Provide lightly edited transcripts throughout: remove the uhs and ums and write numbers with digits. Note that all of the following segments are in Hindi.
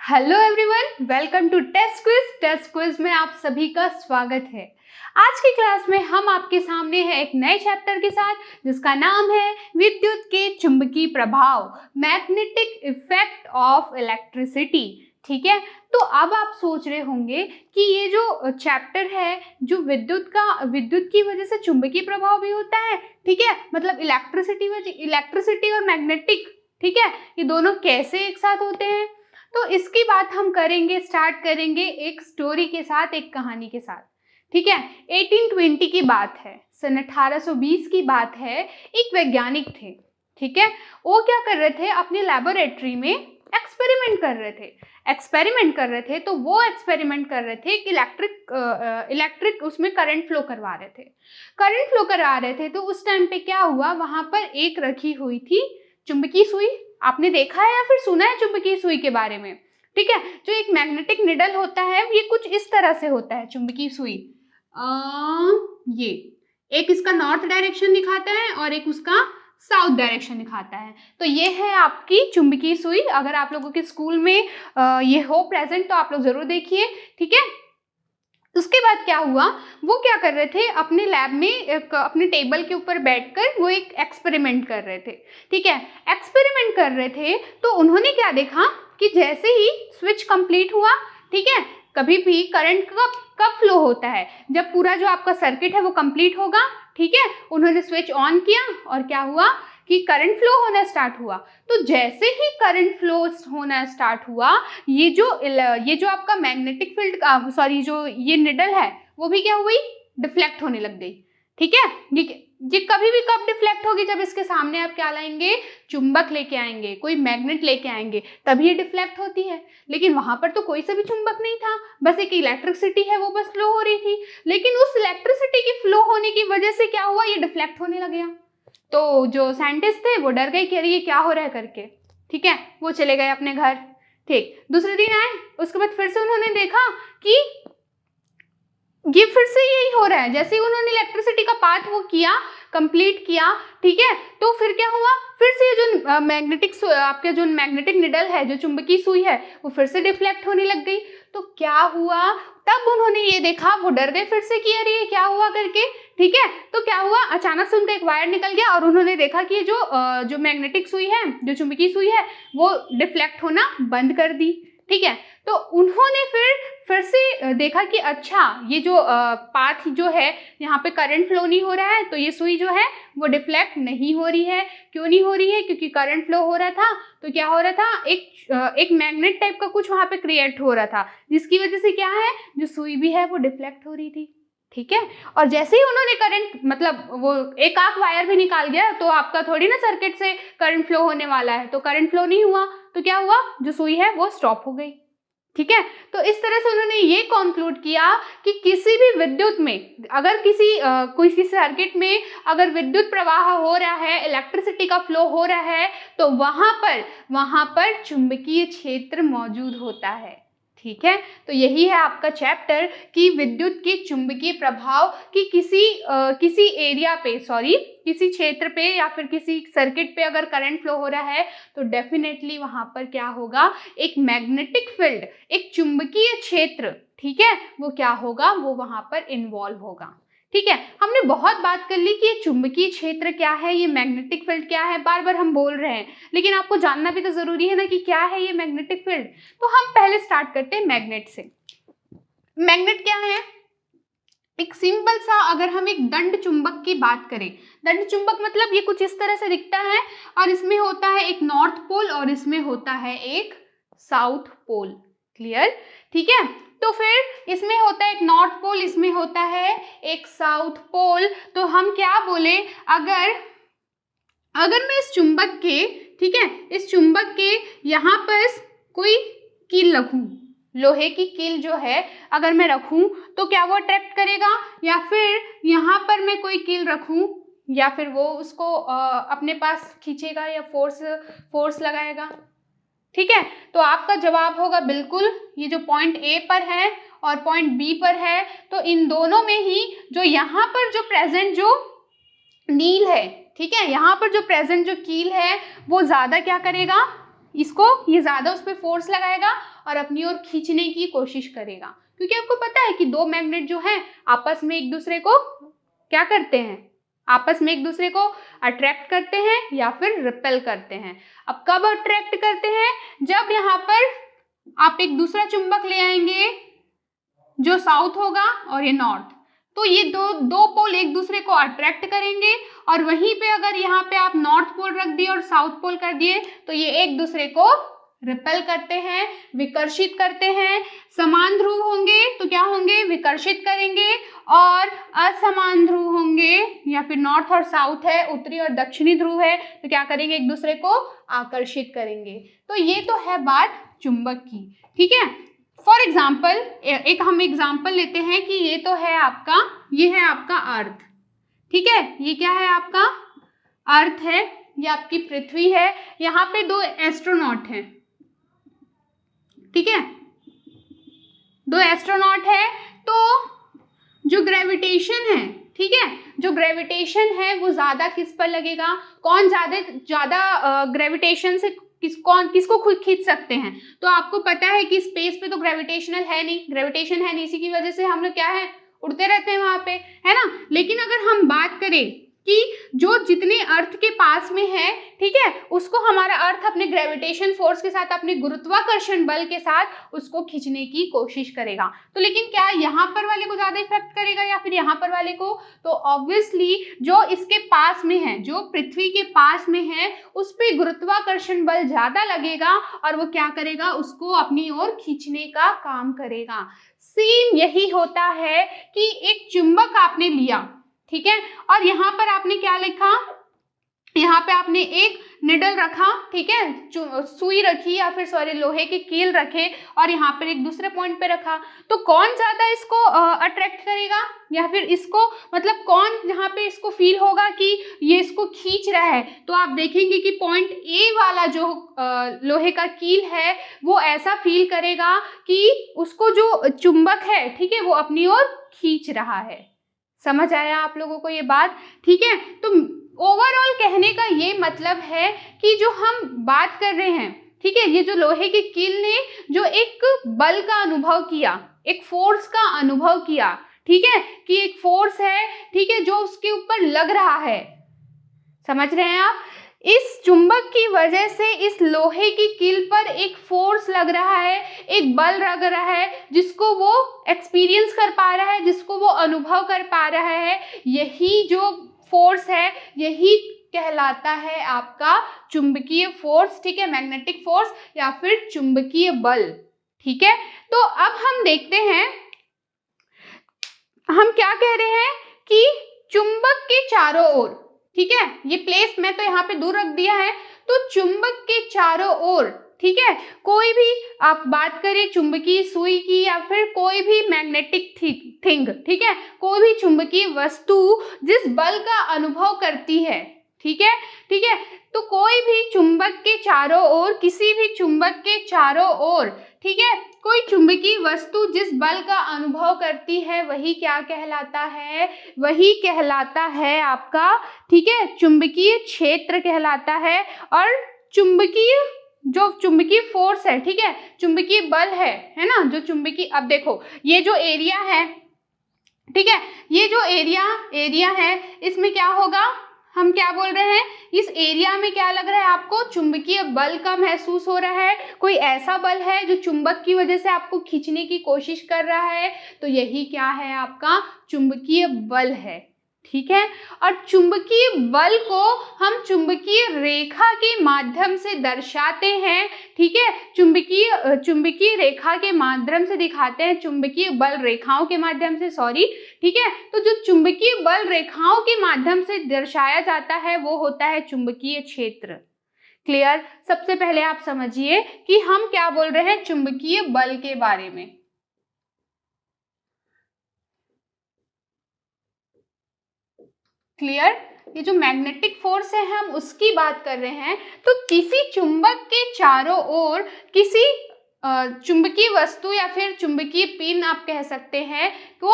Hello everyone, welcome to test quiz. Test quiz में आप सभी का स्वागत है। आज की क्लास में हम आपके सामने हैं एक नए चैप्टर के साथ जिसका नाम है विद्युत के चुंबकीय प्रभाव, मैग्नेटिक इफेक्ट ऑफ इलेक्ट्रिसिटी। ठीक है, तो अब आप सोच रहे होंगे कि ये जो चैप्टर है, जो विद्युत की वजह से चुंबकीय प्रभाव भी होता है, ठीक है, मतलब इलेक्ट्रिसिटी और मैग्नेटिक, ठीक है, ये दोनों कैसे एक साथ होते हैं। तो इसकी बात हम स्टार्ट करेंगे एक स्टोरी के साथ, एक कहानी के साथ। ठीक है, 1820 की बात है, सन 1820 की बात है। एक वैज्ञानिक थे, ठीक है, वो क्या कर रहे थे, अपनी लैबोरेटरी में एक्सपेरिमेंट कर रहे थे। तो वो एक्सपेरिमेंट कर रहे थे कि इलेक्ट्रिक उसमें करंट फ्लो करवा रहे थे। तो उस टाइम पे क्या हुआ, वहां पर एक रखी हुई थी चुंबकीय सुई। आपने देखा है या फिर सुना है चुंबकीय सुई के बारे में? ठीक है, जो एक मैग्नेटिक निडल होता है ये कुछ इस तरह से होता है चुंबकीय सुई। ये एक इसका नॉर्थ डायरेक्शन दिखाता है और एक उसका साउथ डायरेक्शन दिखाता है। तो ये है आपकी चुंबकीय सुई। अगर आप लोगों के स्कूल में ये हो प्रेजेंट तो आप लोग जरूर देखिए। ठीक है, उसके बाद क्या हुआ, वो क्या कर रहे थे, अपने लैब में अपने टेबल के ऊपर बैठकर वो एक एक्सपेरिमेंट कर रहे थे। ठीक है, एक्सपेरिमेंट कर रहे थे तो उन्होंने क्या देखा कि जैसे ही स्विच कंप्लीट हुआ, ठीक है, कभी भी करंट कब फ्लो होता है, जब पूरा जो आपका सर्किट है वो कंप्लीट होगा। ठीक है, उन्होंने स्विच ऑन किया और क्या हुआ कि करंट फ्लो होना स्टार्ट हुआ। तो जैसे ही करंट फ्लो होना स्टार्ट हुआ, ये जो आपका मैग्नेटिक फील्ड जो ये निडल है वो भी क्या हुई, डिफ्लेक्ट होने लग गई। ठीक है, ये कभी भी कब डिफ्लेक्ट होगी, जब इसके सामने आप क्या लाएंगे, चुंबक लेके आएंगे, कोई मैग्नेट लेके आएंगे, तभी ये डिफ्लेक्ट होती है। लेकिन वहां पर तो कोई सा भी चुंबक नहीं था, बस एक इलेक्ट्रिसिटी है वो बस फ्लो हो रही थी। लेकिन उस इलेक्ट्रिसिटी की फ्लो होने की वजह से क्या हुआ, ये डिफ्लेक्ट होने लग गया। तो जो साइंटिस्ट थे वो डर गए कि अरे ये क्या हो रहा है करके। ठीक है, वो चले गए अपने घर। ठीक, दूसरे दिन आए, उसके बाद फिर से उन्होंने देखा कि ये फिर से यही हो रहा है। जैसे ही उन्होंने इलेक्ट्रिसिटी का पाथ वो किया, कंप्लीट किया, ठीक है, तो फिर क्या हुआ, फिर से जो मैग्नेटिक निडल है, जो चुंबकीय सुई है, वो फिर से डिफ्लेक्ट होने लग गई। तो क्या हुआ, तब उन्होंने ये देखा, वो डर गए फिर से कि अरे ये क्या हुआ करके। ठीक है, तो क्या हुआ, अचानक से उनका एक वायर निकल गया और उन्होंने देखा कि जो मैग्नेटिक सुई है, जो चुंबकीय सुई है, वो डिफ्लेक्ट होना बंद कर दी। ठीक है, तो उन्होंने फिर से देखा कि अच्छा, ये जो पाथ जो है, यहाँ पे करंट फ्लो नहीं हो रहा है, तो ये सुई जो है वो डिफ्लेक्ट नहीं हो रही है। क्यों नहीं हो रही है, क्योंकि करंट फ्लो हो रहा था। तो क्या हो रहा था, एक मैग्नेट टाइप का कुछ वहां पे क्रिएट हो रहा था, जिसकी वजह से क्या है, जो सुई भी है वो डिफ्लेक्ट हो रही थी। ठीक है, और जैसे ही उन्होंने करंट, मतलब वो एक आख वायर भी निकाल दिया, तो आपका थोड़ी ना सर्किट से करंट फ्लो होने वाला है, तो करंट फ्लो नहीं हुआ, तो क्या हुआ, जो सुई है वो स्टॉप हो गई। ठीक है, तो इस तरह से उन्होंने ये कंक्लूड किया कि किसी भी विद्युत में, अगर किसी सर्किट में अगर विद्युत प्रवाह हो रहा है, इलेक्ट्रिसिटी का फ्लो हो रहा है, तो वहां पर चुंबकीय क्षेत्र मौजूद होता है। ठीक है, तो यही है आपका चैप्टर कि विद्युत के चुंबकीय प्रभाव की किसी एरिया पे, किसी क्षेत्र पे या फिर किसी सर्किट पे अगर करंट फ्लो हो रहा है, तो डेफिनेटली वहां पर क्या होगा, एक मैग्नेटिक फील्ड, एक चुंबकीय क्षेत्र, ठीक है, वो क्या होगा, वो वहां पर इन्वॉल्व होगा। ठीक है, हमने बहुत बात कर ली कि ये चुंबकीय क्षेत्र क्या है, ये मैग्नेटिक फील्ड क्या है, बार बार हम बोल रहे हैं, लेकिन आपको जानना भी तो जरूरी है ना कि क्या है ये मैग्नेटिक फील्ड। तो हम पहले स्टार्ट करते हैं मैग्नेट से। मैग्नेट क्या है, एक सिंपल सा, अगर हम एक दंड चुंबक की बात करें, दंड चुंबक मतलब ये कुछ इस तरह से दिखता है, और इसमें होता है एक नॉर्थ पोल और इसमें होता है एक साउथ पोल। क्लियर? ठीक है, तो फिर इसमें होता है एक नॉर्थ पोल, इसमें होता है एक साउथ पोल। तो हम क्या बोले, अगर मैं इस चुंबक के, ठीक है, इस चुंबक के यहाँ पर कोई कील रखूं, लोहे की कील जो है अगर मैं रखूं, तो क्या वो अट्रैक्ट करेगा, या फिर यहाँ पर मैं कोई कील रखूं, या फिर वो उसको अपने पास खींचेगा या फोर्स लगाएगा। ठीक है, तो आपका जवाब होगा बिल्कुल, ये जो पॉइंट ए पर है और पॉइंट बी पर है, तो इन दोनों में ही जो यहाँ पर जो प्रेजेंट जो नील है, ठीक है, यहाँ पर जो प्रेजेंट जो कील है वो ज्यादा क्या करेगा, इसको ये ज़्यादा उस पर फोर्स लगाएगा और अपनी ओर खींचने की कोशिश करेगा, क्योंकि आपको पता है कि दो मैग्नेट जो हैं आपस में एक दूसरे को क्या करते हैं, आपस में एक दूसरे को अट्रैक्ट करते हैं या फिर रिपेल करते हैं। अब कब अट्रैक्ट करते हैं, जब यहाँ पर आप एक दूसरा चुंबक ले आएंगे जो साउथ होगा और ये नॉर्थ, तो ये दो पोल एक दूसरे को अट्रैक्ट करेंगे और वहीं पे अगर यहाँ पे आप नॉर्थ पोल रख दिए और साउथ पोल कर दिए तो ये एक दूसरे को रिपेल करते हैं, विकर्षित करते हैं। समान ध्रुव होंगे तो क्या होंगे, विकर्षित करेंगे, और असमान ध्रुव होंगे या फिर नॉर्थ और साउथ है, उत्तरी और दक्षिणी ध्रुव है, तो क्या करेंगे, एक दूसरे को आकर्षित करेंगे। तो ये तो है बात चुंबक की, ठीक है। फॉर एग्जाम्पल एक हम एग्जाम्पल लेते हैं कि ये तो है आपका, ये है आपका अर्थ, ठीक है, ये क्या है आपका अर्थ है, ये आपकी पृथ्वी है, यहाँ पे दो एस्ट्रोनॉट हैं, ठीक है, दो एस्ट्रोनॉट है। तो जो ग्रेविटेशन है, ठीक है, जो ग्रेविटेशन है वो ज्यादा किस पर लगेगा, कौन ज्यादा ग्रेविटेशन से किसको खींच सकते हैं। तो आपको पता है कि स्पेस पे तो ग्रेविटेशन है नहीं, इसी की वजह से हम लोग क्या है, उड़ते रहते हैं वहां पे, है ना। लेकिन अगर हम बात करें कि जो जितने अर्थ के पास में है, ठीक है, उसको हमारा अर्थ अपने ग्रेविटेशन फोर्स के साथ, अपने गुरुत्वाकर्षण बल के साथ उसको खींचने की कोशिश करेगा। तो लेकिन क्या यहाँ पर वाले को ज्यादा इफेक्ट करेगा या फिर यहाँ पर वाले को, तो ऑब्वियसली जो इसके पास में है, जो पृथ्वी के पास में है, उस पर गुरुत्वाकर्षण बल ज्यादा लगेगा और वो क्या करेगा, उसको अपनी ओर खींचने का काम करेगा। सेम यही होता है कि एक चुंबक आपने लिया, ठीक है, और यहाँ पर आपने क्या लिखा, यहाँ पे आपने एक निडल रखा, ठीक है, सुई रखी या फिर सॉरी लोहे की कील रखे और यहाँ पर एक दूसरे पॉइंट पे रखा, तो कौन ज्यादा इसको अट्रैक्ट करेगा या फिर इसको, मतलब कौन यहाँ पे इसको फील होगा कि ये इसको खींच रहा है। तो आप देखेंगे कि पॉइंट ए वाला जो लोहे का कील है वो ऐसा फील करेगा कि उसको जो चुंबक है, ठीक है, वो अपनी ओर खींच रहा है। समझ आया आप लोगों को ये बात, ठीक है। तो ओवरऑल कहने का ये मतलब है कि जो हम बात कर रहे हैं, ठीक है, ये जो लोहे की कील ने जो एक बल का अनुभव किया, एक फोर्स का अनुभव किया, ठीक है, कि एक फोर्स है, ठीक है, जो उसके ऊपर लग रहा है, समझ रहे हैं आप। इस चुंबक की वजह से इस लोहे की कील पर एक फोर्स लग रहा है, एक बल लग रहा है, जिसको वो एक्सपीरियंस कर पा रहा है, जिसको वो अनुभव कर पा रहा है। यही जो फोर्स है, यही कहलाता है आपका चुंबकीय फोर्स, ठीक है, मैग्नेटिक फोर्स या फिर चुंबकीय बल, ठीक है। तो अब हम देखते हैं, हम क्या कह रहे हैं कि चुंबक के चारों ओर, ठीक है, ये प्लेस मैं तो यहाँ पे दूर रख दिया है, तो चुंबक के चारों ओर, ठीक है, कोई भी आप बात करें चुंबकीय सुई की या फिर कोई भी मैग्नेटिक थिंग, ठीक है, कोई भी चुंबकीय वस्तु जिस बल का अनुभव करती है, ठीक है, ठीक है, तो कोई भी चुंबक के चारों ओर, किसी भी चुंबक के चारों ओर, ठीक है, कोई चुंबकीय वस्तु जिस बल का अनुभव करती है वही क्या कहलाता है, वही कहलाता है आपका, ठीक है, चुंबकीय क्षेत्र कहलाता है। और जो चुंबकीय फोर्स है, ठीक है, चुंबकीय बल है ना, जो चुंबकीय, अब देखो ये जो एरिया है, ठीक है, ये जो एरिया है, इसमें क्या होगा, हम क्या बोल रहे हैं, इस एरिया में क्या लग रहा है आपको, चुंबकीय बल का महसूस हो रहा है, कोई ऐसा बल है जो चुंबक की वजह से आपको खींचने की कोशिश कर रहा है, तो यही क्या है आपका चुंबकीय बल है, ठीक है। और चुंबकीय बल को हम चुंबकीय रेखा के माध्यम से दर्शाते हैं, ठीक है, चुंबकीय रेखा के माध्यम से दिखाते हैं, चुंबकीय बल रेखाओं के माध्यम से, सॉरी, ठीक है। तो जो चुंबकीय बल रेखाओं के माध्यम से दर्शाया जाता है वो होता है चुंबकीय क्षेत्र। क्लियर। सबसे पहले आप समझिए कि हम क्या बोल रहे हैं चुंबकीय बल के बारे में। क्लियर। ये जो मैग्नेटिक फोर्स है हम उसकी बात कर रहे हैं। तो किसी चुंबक के चारों ओर किसी चुंबकीय वस्तु या फिर चुंबकीय पिन आप कह सकते हैं, वो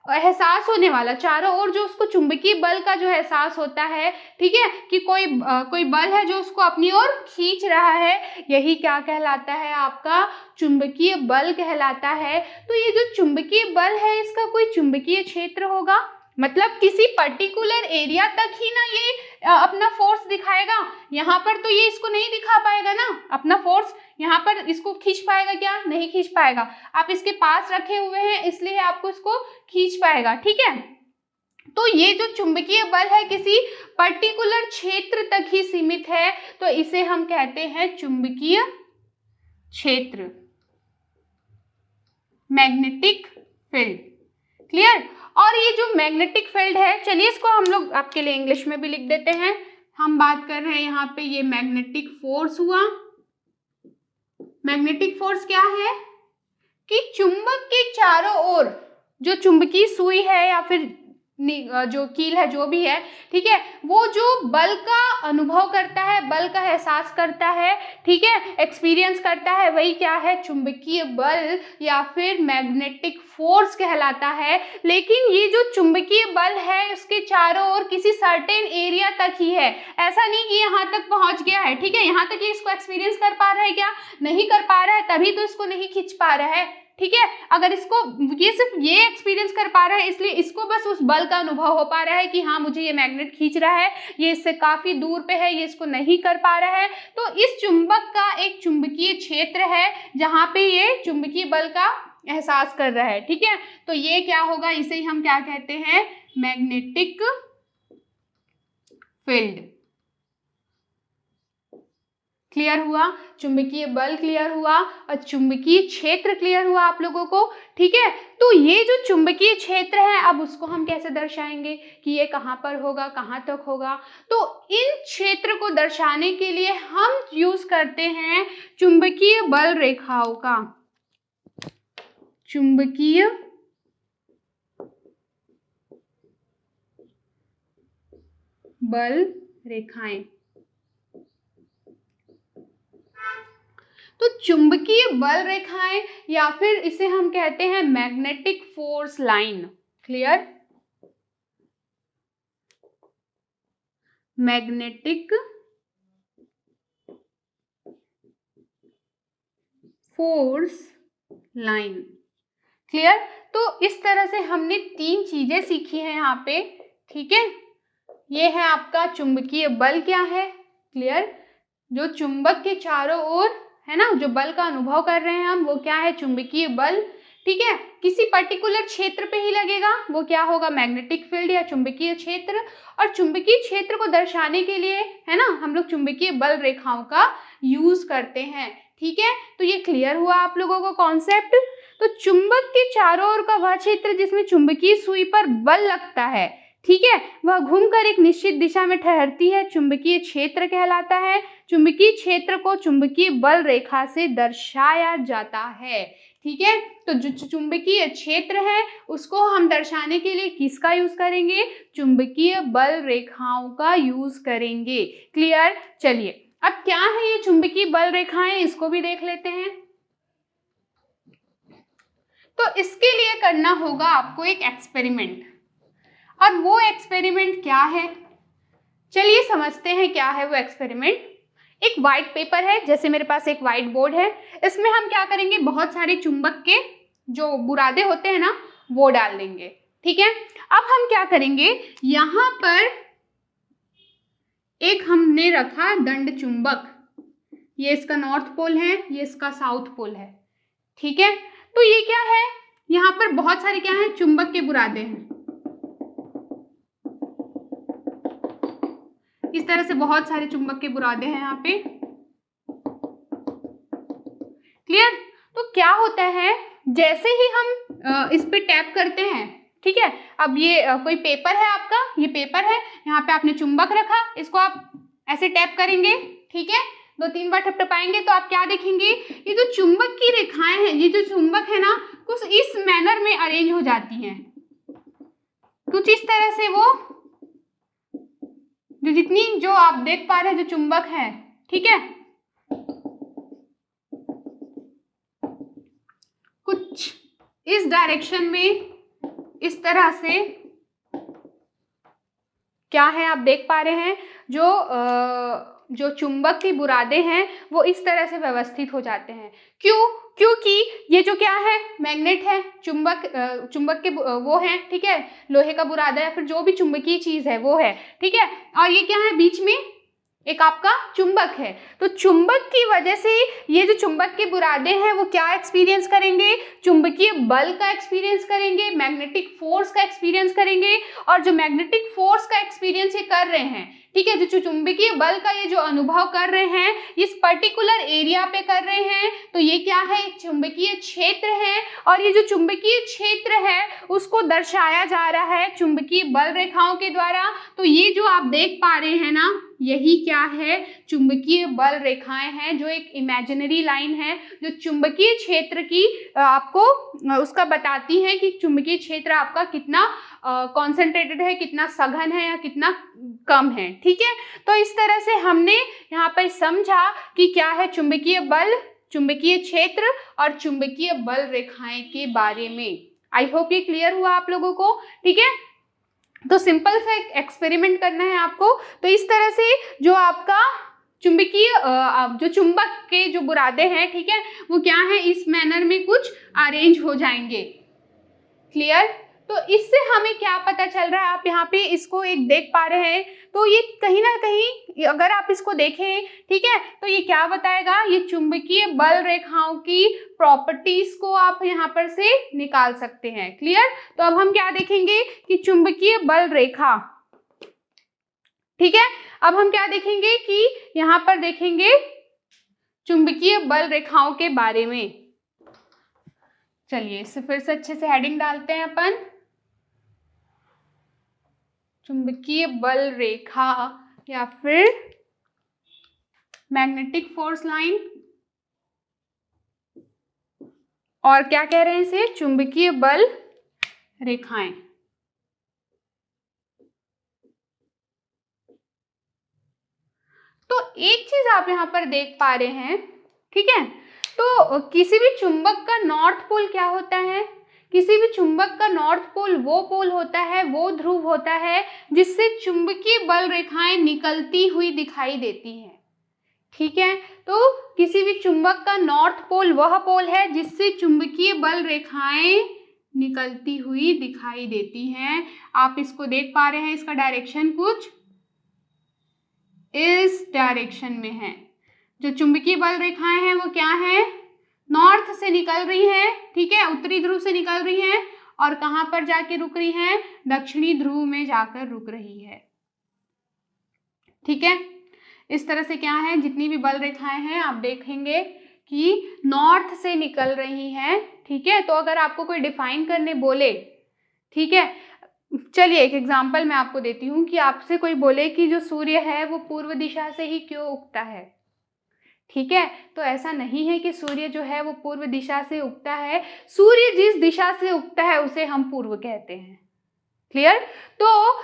एहसास होने वाला, चारों ओर जो उसको चुंबकीय बल का जो एहसास होता है, ठीक है, कि कोई बल है जो उसको अपनी ओर खींच रहा है, यही क्या कहलाता है, आपका चुंबकीय बल कहलाता है। तो ये जो चुंबकीय बल है इसका कोई चुंबकीय क्षेत्र होगा, मतलब किसी पर्टिकुलर एरिया तक ही ना ये अपना फोर्स दिखाएगा, यहाँ पर तो ये इसको नहीं दिखा पाएगा ना अपना फोर्स, यहाँ पर इसको खींच पाएगा क्या, नहीं खींच पाएगा। आप इसके पास रखे हुए हैं इसलिए आपको इसको खींच पाएगा, ठीक है। तो ये जो चुंबकीय बल है किसी पर्टिकुलर क्षेत्र तक ही सीमित है, तो इसे हम कहते हैं चुंबकीय क्षेत्र, मैग्नेटिक फील्ड। क्लियर। और ये जो मैग्नेटिक फील्ड है, चलिए इसको हम लोग आपके लिए इंग्लिश में भी लिख देते हैं। हम बात कर रहे हैं यहाँ पे ये मैग्नेटिक फोर्स हुआ। मैग्नेटिक फोर्स क्या है कि चुंबक के चारों ओर जो चुंबकीय सुई है या फिर जो कील है जो भी है, ठीक है, वो जो बल का अनुभव करता है, बल का एहसास करता है, ठीक है, एक्सपीरियंस करता है, वही क्या है, चुंबकीय बल या फिर मैग्नेटिक फोर्स कहलाता है। लेकिन ये जो चुंबकीय बल है उसके चारों ओर किसी सर्टेन एरिया तक ही है, ऐसा नहीं कि यहाँ तक पहुंच गया है, ठीक है, यहाँ तक ये इसको एक्सपीरियंस कर पा रहा है क्या, नहीं कर पा रहा है, तभी तो इसको नहीं खींच पा रहा है, ठीक है। अगर इसको ये सिर्फ ये एक्सपीरियंस कर पा रहा है इसलिए इसको बस उस बल का अनुभव हो पा रहा है कि हाँ मुझे ये मैग्नेट खींच रहा है, ये इससे काफी दूर पे है, ये इसको नहीं कर पा रहा है। तो इस चुंबक का एक चुंबकीय क्षेत्र है जहाँ पे ये चुंबकीय बल का एहसास कर रहा है, ठीक है। तो ये क्या होगा, इसे हम क्या कहते हैं, मैग्नेटिक फील्ड। क्लियर हुआ, चुंबकीय बल क्लियर हुआ और चुंबकीय क्षेत्र क्लियर हुआ आप लोगों को, ठीक है। तो ये जो चुंबकीय क्षेत्र है अब उसको हम कैसे दर्शाएंगे कि ये कहाँ पर होगा, कहाँ तक होगा। तो इन क्षेत्र को दर्शाने के लिए हम यूज करते हैं चुंबकीय बल रेखाओं का, चुंबकीय बल रेखाएं। तो चुंबकीय बल रेखाएं या फिर इसे हम कहते हैं magnetic force line. Clear, magnetic force line. Clear. तो इस तरह से हमने 3 चीजें सीखी हैं यहाँ पे, ठीक है। ये है आपका चुंबकीय बल क्या है, क्लियर, जो चुंबक के चारों ओर है ना जो बल का अनुभव कर रहे हैं हम, वो क्या है, चुंबकीय बल, ठीक है। किसी पर्टिकुलर क्षेत्र पे ही लगेगा, वो क्या होगा, मैग्नेटिक फील्ड या चुंबकीय क्षेत्र। और चुंबकीय क्षेत्र को दर्शाने के लिए है ना हम लोग चुंबकीय बल रेखाओं का यूज करते हैं, ठीक है। तो ये क्लियर हुआ आप लोगों को कॉन्सेप्ट। तो चुंबक के चारों ओर का वह क्षेत्र जिसमें चुंबकीय सुई पर बल लगता है, ठीक है, वह घूमकर एक निश्चित दिशा में ठहरती है, चुंबकीय क्षेत्र कहलाता है। चुंबकीय क्षेत्र को चुंबकीय बल रेखा से दर्शाया जाता है, ठीक है। तो जो चुंबकीय क्षेत्र है उसको हम दर्शाने के लिए किसका यूज करेंगे, चुंबकीय बल रेखाओं का यूज करेंगे। क्लियर। चलिए अब क्या है ये चुंबकीय बल रेखाएं, इसको भी देख लेते हैं। तो इसके लिए करना होगा आपको एक एक्सपेरिमेंट, और वो एक्सपेरिमेंट क्या है, चलिए समझते हैं क्या है वो एक्सपेरिमेंट। एक वाइट पेपर है, जैसे मेरे पास एक वाइट बोर्ड है, इसमें हम क्या करेंगे, बहुत सारे चुंबक के जो बुरादे होते हैं ना वो डाल देंगे, ठीक है। अब हम क्या करेंगे, यहाँ पर एक हमने रखा दंड चुंबक, ये इसका नॉर्थ पोल है, ये इसका साउथ पोल है, ठीक है। तो ये क्या है, यहाँ पर बहुत सारे क्या है, चुंबक के बुरादे हैं, इस तरह से बहुत सारे चुंबक के बुरादे हैं यहाँ पे। क्लियर। तो क्या होता है, जैसे ही हम इस पे टैप करते हैं, ठीक है, अब ये कोई पेपर है आपका, ये पेपर है, यहाँ पे आपने चुंबक रखा, इसको आप ऐसे टैप करेंगे, ठीक है, 2-3 बार टपटपाएंगे तो आप क्या देखेंगे, ये जो चुंबक की रेखाएं हैं, ये जो चुंबक है ना कुछ इस मैनर में अरेंज हो जाती हैं, कुछ इस तरह से वो जो आप देख पा रहे हैं जो चुंबक है, ठीक है, कुछ इस डायरेक्शन में इस तरह से क्या है आप देख पा रहे हैं, जो चुंबक की बुरादे हैं वो इस तरह से व्यवस्थित हो जाते हैं। क्यों? क्योंकि ये जो क्या है, मैग्नेट है, चुंबक के वो है, ठीक है, लोहे का बुरादा या फिर जो भी चुंबकीय चीज है वो है, ठीक है, और ये क्या है, बीच में एक आपका चुंबक है। तो चुंबक की वजह से ये जो चुंबक के बुरादे हैं वो क्या एक्सपीरियंस करेंगे, चुंबकीय बल का एक्सपीरियंस करेंगे, मैग्नेटिक फोर्स का एक्सपीरियंस करेंगे। और जो मैग्नेटिक फोर्स का एक्सपीरियंस ये कर रहे हैं, ठीक है, जो चुंबकीय बल का ये जो अनुभव कर रहे हैं इस पर्टिकुलर एरिया पे कर रहे हैं, तो ये क्या है, एक चुंबकीय क्षेत्र है। और ये जो चुंबकीय क्षेत्र है उसको दर्शाया जा रहा है चुंबकीय बल रेखाओं के द्वारा। तो ये जो आप देख पा रहे हैं ना, यही क्या है, चुंबकीय बल रेखाएं हैं, जो एक इमेजिनरी लाइन है जो चुंबकीय क्षेत्र की आपको उसका बताती है कि चुंबकीय क्षेत्र आपका कितना कॉन्सेंट्रेटेड है, कितना सघन है या कितना कम है, ठीक है। तो इस तरह से हमने यहाँ पर समझा कि क्या है चुंबकीय बल, चुंबकीय क्षेत्र और चुंबकीय बल रेखाएं के बारे में। आई होप ये क्लियर हुआ आप लोगों को, ठीक है। तो सिंपल सा एक एक्सपेरिमेंट करना है आपको। तो इस तरह से जो आपका चुंबकीय जो चुंबक के जो बुरादे हैं, ठीक है, वो क्या है, इस मैनर में कुछ अरेंज हो जाएंगे। क्लियर? तो इससे हमें क्या पता चल रहा है, आप यहाँ पे इसको एक देख पा रहे हैं, तो ये कहीं ना कहीं अगर आप इसको देखें, ठीक है, तो ये क्या बताएगा, ये चुंबकीय बल रेखाओं की प्रॉपर्टीज को आप यहाँ पर से निकाल सकते हैं। क्लियर? तो अब हम क्या देखेंगे कि चुंबकीय बल रेखा, ठीक है, अब हम क्या देखेंगे कि यहाँ पर देखेंगे चुंबकीय बल रेखाओं के बारे में। चलिए इसे फिर से अच्छे से हेडिंग डालते हैं अपन, चुंबकीय बल रेखा या फिर मैग्नेटिक फोर्स लाइन, और क्या कह रहे हैं इसे, चुंबकीय बल रेखाएं। तो एक चीज आप यहां पर देख पा रहे हैं, ठीक है, तो किसी भी चुंबक का नॉर्थ पोल क्या होता है, किसी भी चुंबक का नॉर्थ पोल वो पोल होता है, वो ध्रुव होता है जिससे चुंबकीय बल रेखाएं निकलती हुई दिखाई देती हैं, ठीक है। तो किसी भी चुंबक का नॉर्थ पोल वह पोल है जिससे चुंबकीय बल रेखाएं निकलती हुई दिखाई देती हैं। आप इसको देख पा रहे हैं, इसका डायरेक्शन कुछ इस डायरेक्शन में है। जो चुंबकीय बल रेखाएं हैं वो क्या है, नॉर्थ से निकल रही हैं, ठीक है, उत्तरी ध्रुव से निकल रही हैं, और कहां पर जाके रुक रही हैं, दक्षिणी ध्रुव में जाकर रुक रही है, ठीक है। इस तरह से क्या है, जितनी भी बल रेखाएं हैं आप देखेंगे कि नॉर्थ से निकल रही हैं, ठीक है। तो अगर आपको कोई डिफाइन करने बोले, ठीक है, चलिए एक एग्जांपल मैं आपको देती हूँ कि आपसे कोई बोले कि जो सूर्य है वो पूर्व दिशा से ही क्यों उगता है, ठीक है, तो ऐसा नहीं है कि सूर्य जो है वो पूर्व दिशा से उगता है, सूर्य जिस दिशा से उगता है उसे हम पूर्व कहते हैं। क्लियर? तो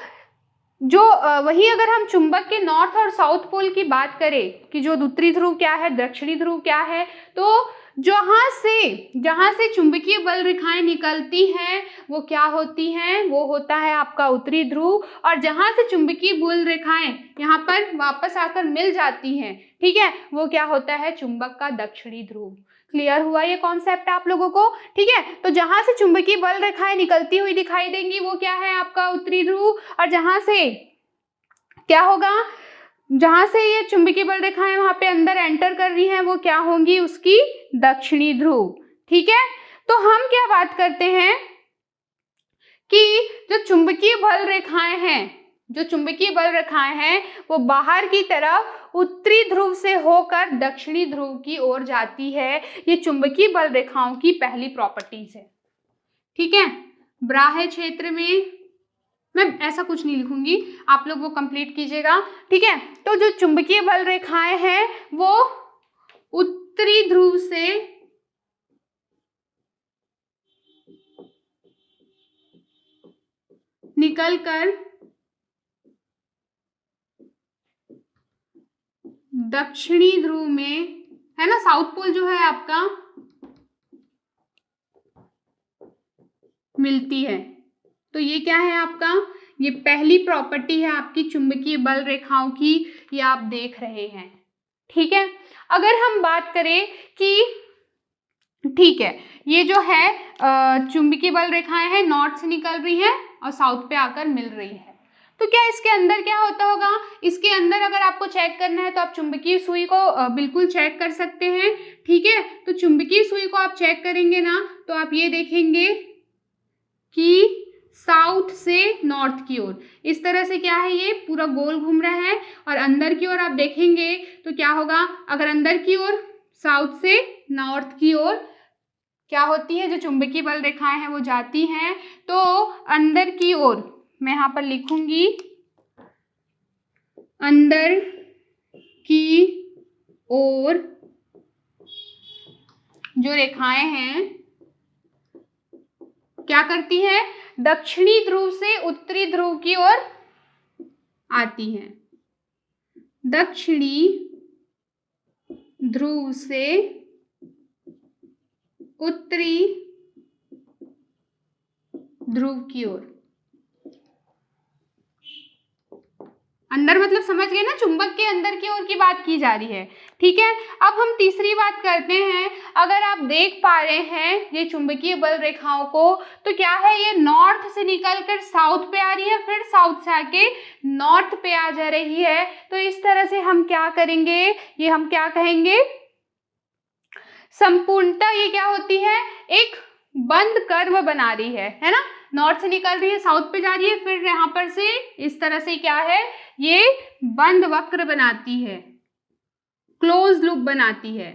जो वही अगर हम चुंबक के नॉर्थ और साउथ पोल की बात करें कि जो उत्तरी ध्रुव क्या है, दक्षिणी ध्रुव क्या है, तो जहां से चुंबकीय बल रेखाएं निकलती हैं वो क्या होती हैं, वो होता है आपका उत्तरी ध्रुव, और जहां से चुंबकीय बल रेखाएं यहाँ पर वापस आकर मिल जाती हैं, ठीक है, वो क्या होता है, चुंबक का दक्षिणी ध्रुव। क्लियर हुआ ये कॉन्सेप्ट आप लोगों को, ठीक है। तो जहां से चुंबकीय बल रेखाएं निकलती हुई दिखाई देंगी वो क्या है, आपका उत्तरी ध्रुव, और जहां से क्या होगा, जहां से ये चुंबकीय बल रेखाएं वहां पे अंदर एंटर कर रही हैं वो क्या होंगी, उसकी दक्षिणी ध्रुव, ठीक है। तो हम क्या बात करते हैं कि जो चुंबकीय बल रेखाएं हैं, जो चुंबकीय बल रेखाएं हैं वो बाहर की तरफ उत्तरी ध्रुव से होकर दक्षिणी ध्रुव की ओर जाती है। ये चुंबकीय बल रेखाओं की पहली प्रॉपर्टीज है, ठीक है। बाह्य क्षेत्र में मैं ऐसा कुछ नहीं लिखूंगी, आप लोग वो कंप्लीट कीजिएगा, ठीक है। तो जो चुंबकीय बल रेखाएं हैं वो उत्तरी ध्रुव से निकलकर दक्षिणी ध्रुव में, है ना, साउथ पोल जो है आपका मिलती है, तो ये क्या है आपका, ये पहली प्रॉपर्टी है आपकी चुंबकीय बल रेखाओं की, ये आप देख रहे हैं। ठीक है, अगर हम बात करें कि ठीक है, ये जो है चुंबकीय बल रेखाएं हैं नॉर्थ से निकल रही हैं और साउथ पे आकर मिल रही है, तो क्या इसके अंदर क्या होता होगा, इसके अंदर अगर आपको चेक करना है तो आप चुंबकीय सुई को बिल्कुल चेक कर सकते हैं। ठीक है, तो चुंबकीय सुई को आप चेक करेंगे ना तो आप ये देखेंगे कि साउथ से नॉर्थ की ओर इस तरह से क्या है, ये पूरा गोल घूम रहा है, और अंदर की ओर आप देखेंगे तो क्या होगा, अगर अंदर की ओर साउथ से नॉर्थ की ओर क्या होती है, जो चुंबकीय बल रेखाएं हैं वो जाती हैं, तो अंदर की ओर मैं यहाँ पर लिखूंगी, अंदर की ओर जो रेखाएं हैं क्या करती हैं, दक्षिणी ध्रुव से उत्तरी ध्रुव की ओर आती हैं, दक्षिणी ध्रुव से उत्तरी ध्रुव की ओर। अंदर मतलब समझ गए ना, चुंबक के अंदर की ओर की बात की जा रही है। ठीक है, अब हम तीसरी बात करते हैं, अगर आप देख पा रहे हैं ये चुंबकीय बल रेखाओं को, तो क्या है, ये नॉर्थ से निकलकर साउथ पे आ रही है, फिर साउथ से आके नॉर्थ पे आ जा रही है, तो इस तरह से हम क्या करेंगे, ये हम क्या कहेंगे, संपूर्णता ये क्या होती है, एक बंद कर्व बना रही है ना, नॉर्थ से निकल रही है साउथ पे जा रही है, फिर यहाँ पर से इस तरह से क्या है, ये बंद वक्र बनाती है, क्लोज लूप बनाती है।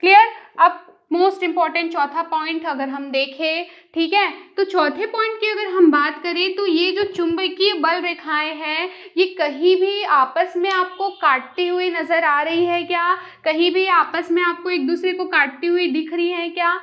क्लियर। अब मोस्ट इंपॉर्टेंट चौथा पॉइंट अगर हम देखें, ठीक है, तो चौथे पॉइंट की अगर हम बात करें तो ये जो चुंबकीय बल रेखाएं हैं ये कहीं भी आपस में आपको काटती हुई नजर आ रही है क्या, कहीं भी आपस में आपको एक दूसरे को काटती हुई दिख रही है क्या,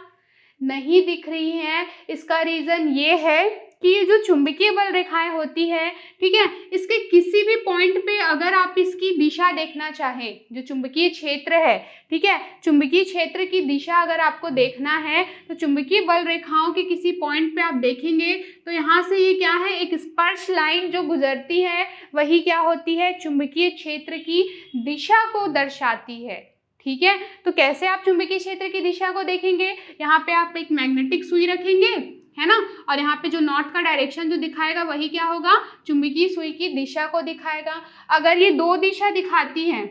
नहीं दिख रही है। इसका रीजन ये है कि ये जो चुंबकीय बल रेखाएं होती है, ठीक है, इसके किसी भी पॉइंट पे अगर आप इसकी दिशा देखना चाहें, जो चुंबकीय क्षेत्र है, ठीक है, चुंबकीय क्षेत्र की दिशा अगर आपको देखना है तो चुंबकीय बल रेखाओं के किसी पॉइंट पे आप देखेंगे तो यहाँ से ये क्या है, एक स्पर्श लाइन जो गुजरती है वही क्या होती है, चुंबकीय क्षेत्र की दिशा को दर्शाती है। ठीक है, तो कैसे आप चुंबकीय क्षेत्र की दिशा को देखेंगे, यहाँ पे आप एक मैग्नेटिक सुई रखेंगे, है ना, और यहाँ पे जो नॉर्थ का डायरेक्शन जो दिखाएगा वही क्या होगा, चुंबकीय सुई की दिशा को दिखाएगा। अगर ये दो दिशा दिखाती हैं,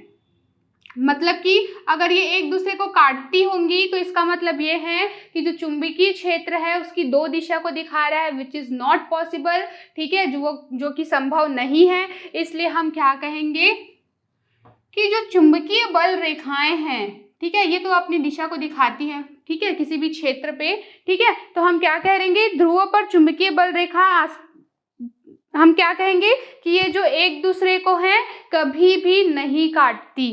मतलब कि अगर ये एक दूसरे को काटती होंगी तो इसका मतलब ये है कि जो चुंबकीय क्षेत्र है उसकी दो दिशा को दिखा रहा है, विच इज नॉट पॉसिबल। ठीक है, जो कि संभव नहीं है, इसलिए हम क्या कहेंगे कि जो चुंबकीय बल रेखाएं हैं, ठीक है, ये तो अपनी दिशा को दिखाती है, ठीक है, किसी भी क्षेत्र पे, ठीक है, तो हम क्या कहेंगे, ध्रुवों पर चुंबकीय बल रेखा हम क्या कहेंगे कि ये जो एक दूसरे को है कभी भी नहीं काटती,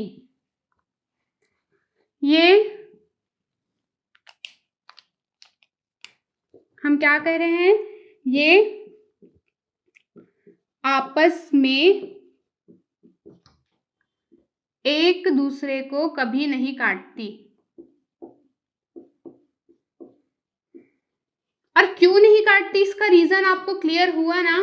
ये हम क्या कह रहे हैं, ये आपस में एक दूसरे को कभी नहीं काटती। और क्यों नहीं काटती, इसका रीजन आपको क्लियर हुआ ना,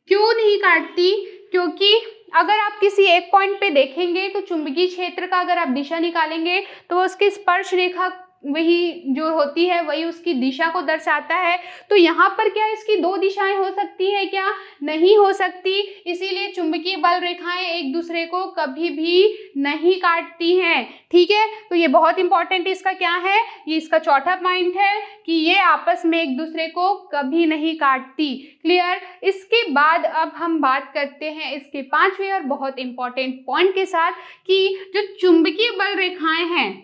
क्यों नहीं काटती, क्योंकि अगर आप किसी एक पॉइंट पे देखेंगे तो चुंबकीय क्षेत्र का अगर आप दिशा निकालेंगे तो उसकी स्पर्श रेखा वही जो होती है वही उसकी दिशा को दर्शाता है। तो यहाँ पर क्या इसकी दो दिशाएं हो सकती है क्या, नहीं हो सकती, इसीलिए चुंबकीय बल रेखाएं एक दूसरे को कभी भी नहीं काटती हैं। ठीक है, तो ये बहुत इंपॉर्टेंट इसका क्या है, ये इसका चौथा पॉइंट है कि ये आपस में एक दूसरे को कभी नहीं काटती। क्लियर। इसके बाद अब हम बात करते हैं इसके पांचवें और बहुत इंपॉर्टेंट पॉइंट के साथ कि जो चुंबकीय बल रेखाएं हैं,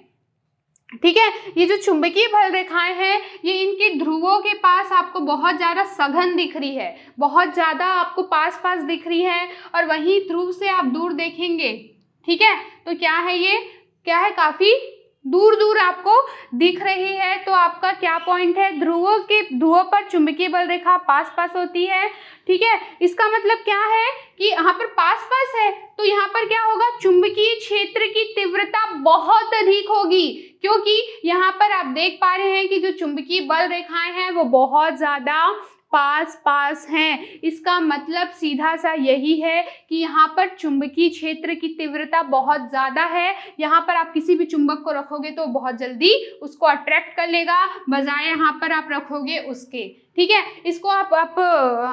ठीक है, ये जो चुंबकीय बल रेखाएं हैं ये इनके ध्रुवों के पास आपको बहुत ज़्यादा सघन दिख रही है, बहुत ज़्यादा आपको पास पास दिख रही है, और वहीं ध्रुव से आप दूर देखेंगे, ठीक है, तो क्या है, ये क्या है, काफ़ी दूर दूर आपको दिख रही है, तो आपका क्या पॉइंट है, ध्रुवों पर चुंबकीय बल रेखा पास पास होती है। ठीक है, इसका मतलब क्या है कि यहाँ पर पास पास है, तो यहाँ पर क्या होगा, चुंबकीय क्षेत्र की तीव्रता बहुत अधिक होगी, क्योंकि यहाँ पर आप देख पा रहे हैं कि जो चुंबकीय बल रेखाएं हैं वो बहुत ज्यादा पास पास हैं। इसका मतलब सीधा सा यही है कि यहाँ पर चुंबकीय क्षेत्र की तीव्रता बहुत ज़्यादा है। यहाँ पर आप किसी भी चुंबक को रखोगे तो बहुत जल्दी उसको अट्रैक्ट कर लेगा, बजाय यहाँ पर आप रखोगे उसके। ठीक है, इसको आप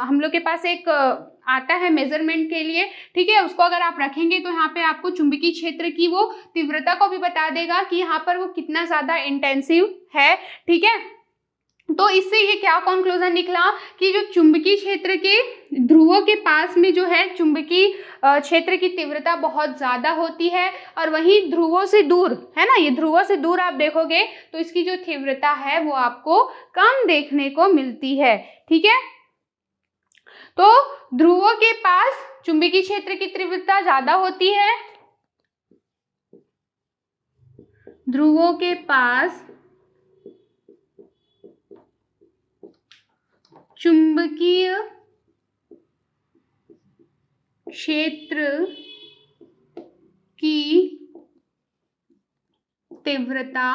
हम लोग के पास एक आता है मेजरमेंट के लिए, ठीक है, उसको अगर आप रखेंगे तो यहाँ पे आपको चुंबकीय क्षेत्र की वो तीव्रता को भी बता देगा कि यहाँ पर वो कितना ज़्यादा इंटेंसिव है। ठीक है, तो इससे ये क्या कंक्लूजन निकला कि जो चुंबकीय क्षेत्र के ध्रुवों के पास में जो है चुंबकीय क्षेत्र की तीव्रता बहुत ज़्यादा होती है, और वहीं ध्रुवों से दूर है ना, ये ध्रुवों से दूर आप देखोगे तो इसकी जो तीव्रता है वो आपको कम देखने को मिलती है। ठीक है, तो ध्रुवों के पास चुंबकीय क्षेत्र की तीव्रता ज़्यादा होती है, ध्रुवों के पास चुंबकीय क्षेत्र की तीव्रता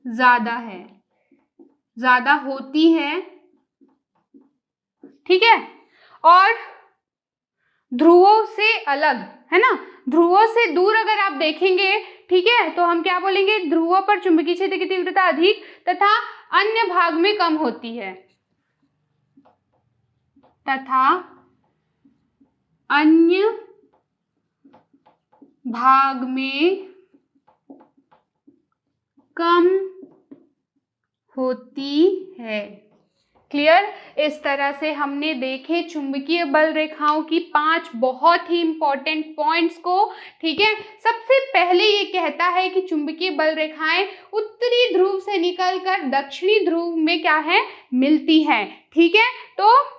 ज्यादा होती है। ठीक है, और ध्रुवों से अलग है ना, ध्रुवों से दूर अगर आप देखेंगे, ठीक है, तो हम क्या बोलेंगे, ध्रुवों पर चुंबकीय क्षेत्र की तीव्रता अधिक तथा अन्य भाग में कम होती है, तथा अन्य भाग में कम होती है। क्लियर, इस तरह से हमने देखे चुंबकीय बल रेखाओं की 5 बहुत ही इंपॉर्टेंट पॉइंट्स को। ठीक है, सबसे पहले ये कहता है कि चुंबकीय बल रेखाएं उत्तरी ध्रुव से निकलकर दक्षिणी ध्रुव में क्या है, मिलती हैं। ठीक है, तो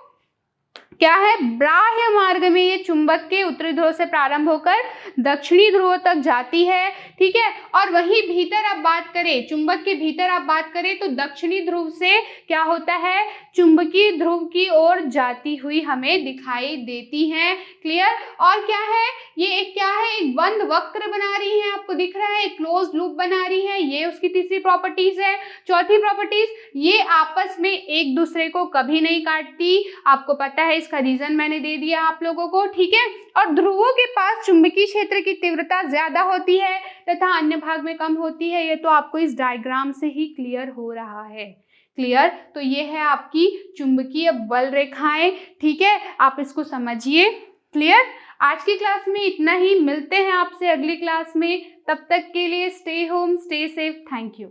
क्या है, बाह्य मार्ग में ये चुंबक के उत्तरी ध्रुव से प्रारंभ होकर दक्षिणी ध्रुव तक जाती है। ठीक है, और वहीं भीतर आप बात करें, चुंबक के भीतर आप बात करें तो दक्षिणी ध्रुव से क्या होता है, चुंबकीय ध्रुव की ओर जाती हुई हमें दिखाई देती है। क्लियर, और क्या है, ये एक क्या है, एक बंद वक्र बना रही है, आपको दिख रहा है, एक क्लोज लूप बना रही है, ये उसकी तीसरी प्रॉपर्टीज है। चौथी प्रॉपर्टीज, ये आपस में एक दूसरे को कभी नहीं काटती, आपको पता है, इसका रीजन मैंने दे दिया आप लोगों को। ठीक है, और ध्रुवों के पास चुंबकीय क्षेत्र की तीव्रता ज्यादा होती है तथा अन्य भाग में कम होती है, ये तो आपको इस डायग्राम से ही क्लियर हो रहा है। क्लियर, तो ये है आपकी चुंबकीय बल रेखाएं। ठीक है, आप इसको समझिए। क्लियर, आज की क्लास में इतना ही, मिलते हैं आपसे अगली क्लास में, तब तक के लिए stay home, stay safe, thank you.